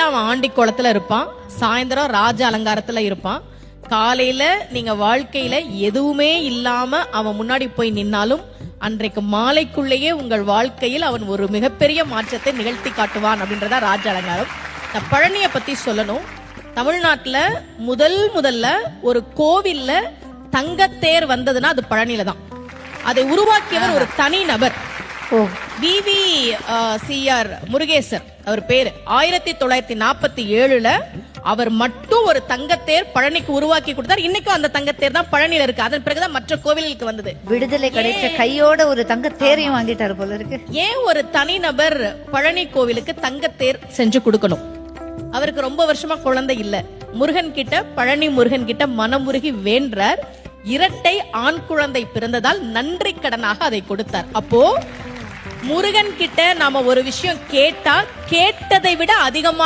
அவன் ஆண்டி கோலத்துல இருப்பான், சாயந்தரம் ராஜ அலங்காரத்துல இருப்பான். காலையில நீங்க வாழ்க்கையில எதுவுமே இல்லாம அவன் முன்னாடி போய் நின்னாலும் அன்றைக்கு மாலைக்குள்ளேயே உங்கள் வாழ்க்கையில் அவன் ஒரு மிகப்பெரிய மாற்றத்தை நிகழ்த்தி காட்டுவான் அப்படின்றதா ராஜ அலங்காரம். நான் பழனியை பத்தி சொல்லணும். தமிழ்நாட்டுல முதல்ல ஒரு கோவில்ல தங்கத்தேர் வந்ததுன்னா அது பழனியில தான். அதை உருவாக்கியவர் ஒரு தனி நபர், VVCR முருகேசர் அவர் பேரு. 1947 அவர் மட்டும் ஒரு தங்கத்தேர் பழனிக்கு உருவாக்கி கொடுத்தார். இன்னைக்கும் அந்த தங்கத்தேர் தான் பழனியில இருக்கு. அதன் பிறகுதான் மற்ற கோவிலுக்கு வந்தது. விடுதலை கிடைச்ச கையோட ஒரு தங்கத்தேரையும் வாங்கிட்டாரு போல இருக்கு. ஏன் ஒரு தனிநபர் பழனி கோவிலுக்கு தங்கத்தேர் செஞ்சு கொடுக்கணும்? அவருக்கு ரொம்ப வருஷமா குழந்தை இல்ல. முருகன் கிட்ட, பழனி முருகன் கிட்ட மனமுருகி வேண்டார். இரட்டை ஆண் குழந்தை பிறந்ததால் நன்றி கடனாக அதை கொடுத்தார். அப்போ முருகன் கிட்ட நாம ஒரு விஷயம் கேட்டா கேட்டதை விட அதிகமாக